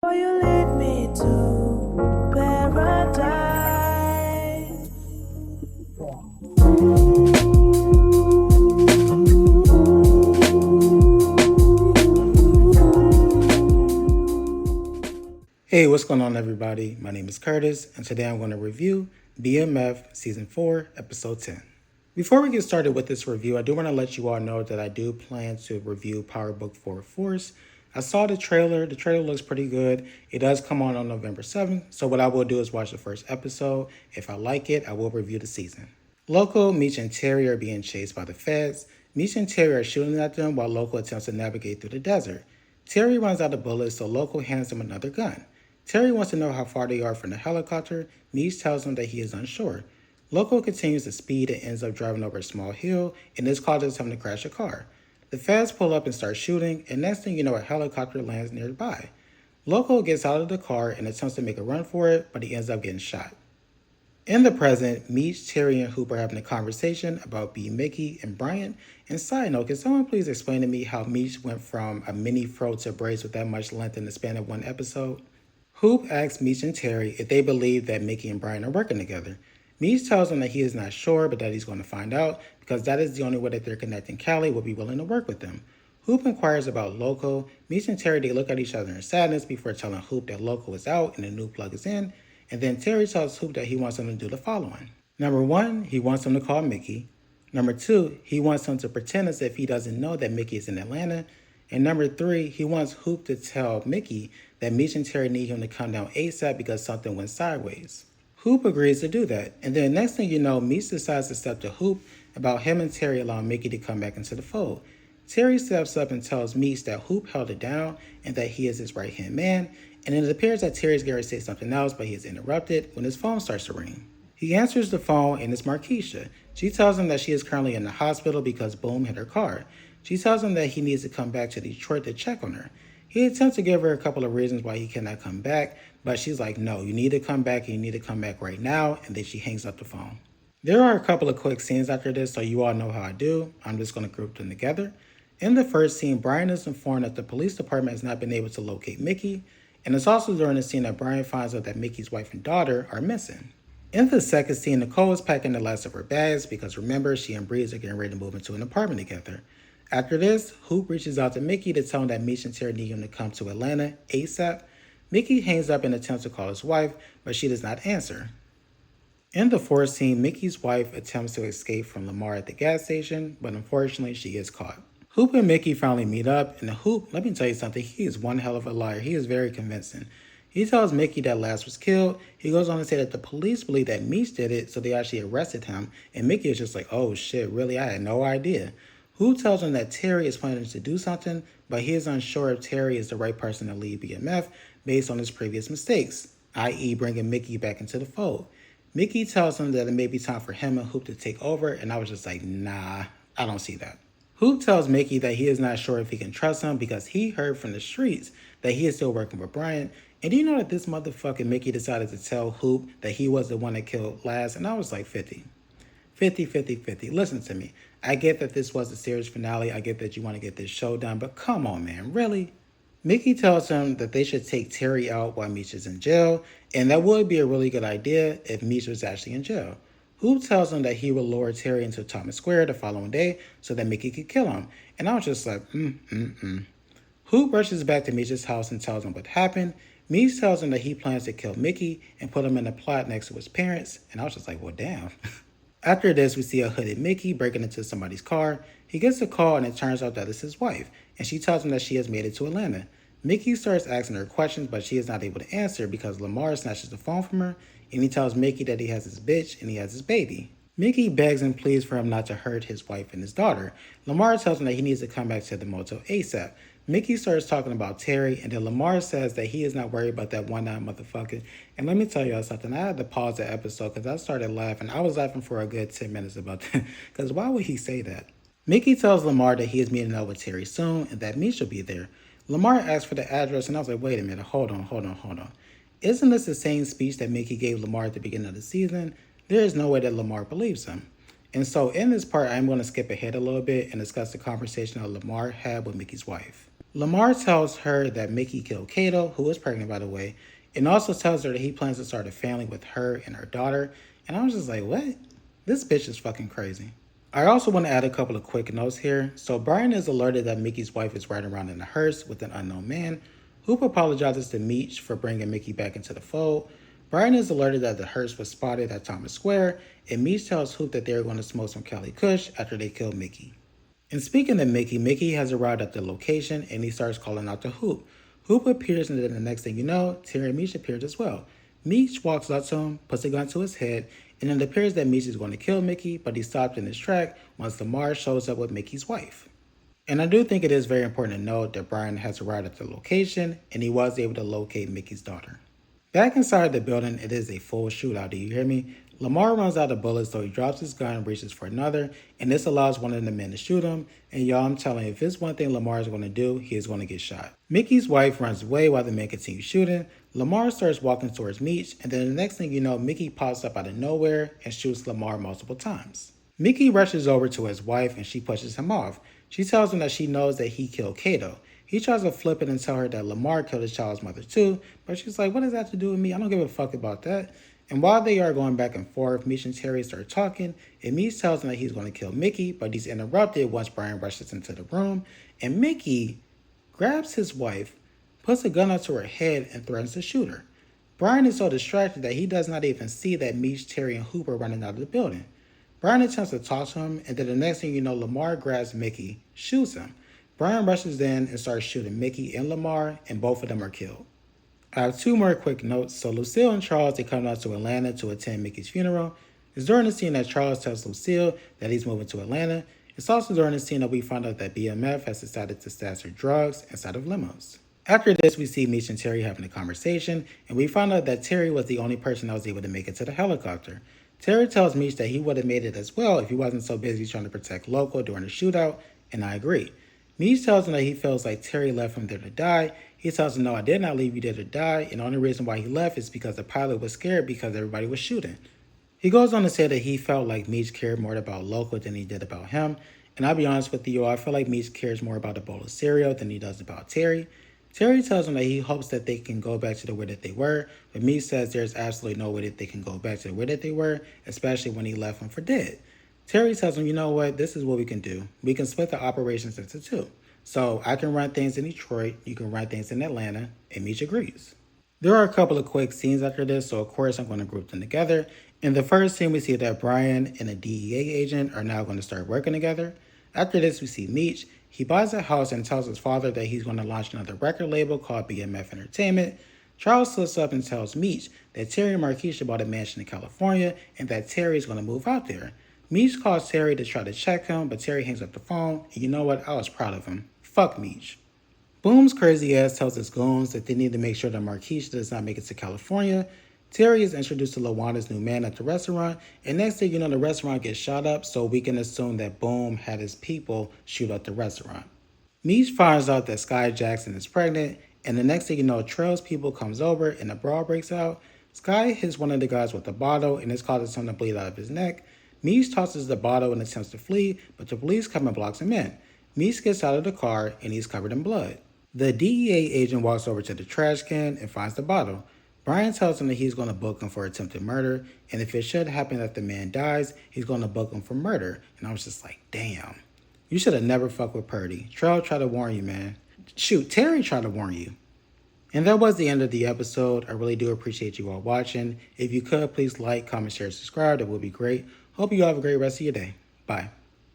Will you lead me to paradise? Hey, what's going on, everybody? My name is Curtis, and today I'm going to review BMF Season 4, Episode 10. Before we get started with this review, I do want to let you all know that I do plan to review Power Book 4 Force. I saw the trailer. The trailer looks pretty good. It does come on November 7th, so what I will do is watch the first episode. If I like it, I will review the season. Loco, Meech, and Terry are being chased by the feds. Meech and Terry are shooting at them while Loco attempts to navigate through the desert. Terry runs out of bullets, so Loco hands him another gun. Terry wants to know how far they are from the helicopter. Meech tells him that he is unsure. Loco continues to speed and ends up driving over a small hill, and this causes him to crash a car. The feds pull up and start shooting, and next thing you know, a helicopter lands nearby. Loco gets out of the car and attempts to make a run for it, but he ends up getting shot. In the present, Meech, Terry, and Hoop are having a conversation about B. Mickey and Bryant. And side note, can someone please explain to me how Meech went from a mini fro to braids with that much length in the span of one episode? Hoop asks Meech and Terry if they believe that Mickey and Brian are working together. Meech tells them that he is not sure, but that he's going to find out because that is the only way that their connecting Callie will be willing to work with them. Hoop inquires about Loco. Meech and Terry, they look at each other in sadness before telling Hoop that Loco is out and the new plug is in. And then Terry tells Hoop that he wants him to do the following. Number 1, he wants him to call Mickey. Number 2, he wants him to pretend as if he doesn't know that Mickey is in Atlanta. And number 3, he wants Hoop to tell Mickey that Meech and Terry need him to come down ASAP because something went sideways. Hoop agrees to do that, and then next thing you know, Meech decides to step to Hoop about him and Terry allowing Mickey to come back into the fold. Terry steps up and tells Meech that Hoop held it down and that he is his right-hand man, and it appears that Terry's going to say something else, but he is interrupted when his phone starts to ring. He answers the phone, and it's Markeisha. She tells him that she is currently in the hospital because Boom hit her car. She tells him that he needs to come back to Detroit to check on her. He attempts to give her a couple of reasons why he cannot come back, but she's like, no, you need to come back, and you need to come back right now, and then she hangs up the phone. There are a couple of quick scenes after this, so you all know how I do. I'm just going to group them together. In the first scene, Brian is informed that the police department has not been able to locate Mickey, and it's also during the scene that Brian finds out that Mickey's wife and daughter are missing. In the second scene, Nicole is packing the last of her bags because remember, she and Breeze are getting ready to move into an apartment together. After this, Hoop reaches out to Mickey to tell him that Meech and Terry need him to come to Atlanta ASAP. Mickey hangs up and attempts to call his wife, but she does not answer. In the fourth scene, Mickey's wife attempts to escape from Lamar at the gas station, but unfortunately she gets caught. Hoop and Mickey finally meet up, and Hoop, let me tell you something, he is one hell of a liar. He is very convincing. He tells Mickey that Laz was killed. He goes on to say that the police believe that Meech did it, so they actually arrested him, and Mickey is just like, oh shit, really? I had no idea. Hoop tells him that Terry is planning to do something, but he is unsure if Terry is the right person to lead BMF based on his previous mistakes, i.e. bringing Mickey back into the fold. Mickey tells him that it may be time for him and Hoop to take over, and I was just like, nah, I don't see that. Hoop tells Mickey that he is not sure if he can trust him because he heard from the streets that he is still working with Bryant. And do you know that this motherfucking Mickey decided to tell Hoop that he was the one that killed Laz? And I was like 50. Listen to me. I get that this was the series finale. I get that you want to get this show done, but come on, man, really? Mickey tells him that they should take Terry out while Meech is in jail, and that would be a really good idea if Meech was actually in jail. Hoop tells him that he will lure Terry into Thomas Square the following day so that Mickey could kill him, and I was just like, Hoop rushes back to Meech's house and tells him what happened. Meech tells him that he plans to kill Mickey and put him in a plot next to his parents, and I was just like, well, damn. After this, we see a hooded Mickey breaking into somebody's car. He gets a call and it turns out that it's his wife, and she tells him that she has made it to Atlanta. Mickey starts asking her questions, but she is not able to answer because Lamar snatches the phone from her, and he tells Mickey that he has his bitch and he has his baby. Mickey begs and pleads for him not to hurt his wife and his daughter. Lamar tells him that he needs to come back to the motel ASAP. Mickey starts talking about Terry, and then Lamar says that he is not worried about that one-eyed motherfucker. And let me tell y'all something. I had to pause the episode because I started laughing. I was laughing for a good 10 minutes about that. Because why would he say that? Mickey tells Lamar that he is meeting up with Terry soon and that Meech will be there. Lamar asks for the address, and I was like, wait a minute. Hold on. Isn't this the same speech that Mickey gave Lamar at the beginning of the season? There is no way that Lamar believes him. And so in this part, I'm going to skip ahead a little bit and discuss the conversation that Lamar had with Mickey's wife. Lamar tells her that Mickey killed Kato, who was pregnant by the way, and also tells her that he plans to start a family with her and her daughter. And I was just like, what? This bitch is fucking crazy. I also want to add a couple of quick notes here. So Brian is alerted that Mickey's wife is riding around in a hearse with an unknown man. Hoop apologizes to Meech for bringing Mickey back into the fold. Brian is alerted that the hearse was spotted at Thomas Square, and Meech tells Hoop that they are going to smoke some Cali Kush after they kill Mickey. And speaking of Mickey, Mickey has arrived at the location and he starts calling out to Hoop. Hoop appears, and then the next thing you know, Terry and Meech appears as well. Meech walks up to him, puts a gun to his head, and it appears that Meech is going to kill Mickey, but he's stopped in his track once Lamar shows up with Mickey's wife. And I do think it is very important to note that Brian has arrived at the location and he was able to locate Mickey's daughter. Back inside the building, it is a full shootout, do you hear me? Lamar runs out of bullets, so he drops his gun and reaches for another, and this allows one of the men to shoot him. And y'all, I'm telling you, if it's one thing Lamar is going to do, he is going to get shot. Mickey's wife runs away while the men continue shooting. Lamar starts walking towards Meech, and then the next thing you know, Mickey pops up out of nowhere and shoots Lamar multiple times. Mickey rushes over to his wife and she pushes him off. She tells him that she knows that he killed Kato. He tries to flip it and tell her that Lamar killed his child's mother too, but she's like, what does that have to do with me? I don't give a fuck about that. And while they are going back and forth, Meech and Terry start talking, and Meech tells him that he's going to kill Mickey, but he's interrupted once Brian rushes into the room, and Mickey grabs his wife, puts a gun up to her head, and threatens to shoot her. Brian is so distracted that he does not even see that Meech, Terry, and Hoop are running out of the building. Brian attempts to talk to him, and then the next thing you know, Lamar grabs Mickey, shoots him. Brian rushes in and starts shooting Mickey and Lamar, and both of them are killed. I have two more quick notes. So Lucille and Charles, they come out to Atlanta to attend Mickey's funeral. It's during the scene that Charles tells Lucille that he's moving to Atlanta. It's also during the scene that we find out that BMF has decided to stash their drugs inside of limos. After this, we see Meech and Terry having a conversation, and we find out that Terry was the only person that was able to make it to the helicopter. Terry tells Meech that he would have made it as well if he wasn't so busy trying to protect Loco during the shootout, and I agree. Meech tells him that he feels like Terry left him there to die. He tells him, no, I did not leave you there to die, and the only reason why he left is because the pilot was scared because everybody was shooting. He goes on to say that he felt like Meech cared more about Loco than he did about him, and I'll be honest with you, I feel like Meech cares more about a bowl of cereal than he does about Terry. Terry tells him that he hopes that they can go back to the way that they were, but Meech says there's absolutely no way that they can go back to the way that they were, especially when he left him for dead. Terry tells him, you know what, this is what we can do. We can split the operations into two. So I can run things in Detroit, you can run things in Atlanta, and Meech agrees. There are a couple of quick scenes after this, so of course I'm going to group them together. In the first scene, we see that Brian and a DEA agent are now going to start working together. After this, we see Meech. He buys a house and tells his father that he's going to launch another record label called BMF Entertainment. Charles slips up and tells Meech that Terry and Marquisha bought a mansion in California and that Terry is going to move out there. Meech calls Terry to try to check him, but Terry hangs up the phone, and you know what? I was proud of him. Fuck Meech. Boom's crazy ass tells his goons that they need to make sure that Marquisha does not make it to California. Terry is introduced to LaWanda's new man at the restaurant, and next thing you know, the restaurant gets shot up, so we can assume that Boom had his people shoot up the restaurant. Meech finds out that Sky Jackson is pregnant, and the next thing you know, Trail's people comes over and a brawl breaks out. Sky hits one of the guys with a bottle, and this causes him to bleed out of his neck. Meech tosses the bottle and attempts to flee, but the police come and blocks him in. Meech gets out of the car, and he's covered in blood. The DEA agent walks over to the trash can and finds the bottle. Brian tells him that he's going to book him for attempted murder, and if it should happen that the man dies, he's going to book him for murder. And I was just like, damn. You should have never fucked with Purdy. Trail tried to warn you, man. Shoot, Terry tried to warn you. And that was the end of the episode. I really do appreciate you all watching. If you could, please like, comment, share, subscribe. That would be great. Hope you all have a great rest of your day. Bye.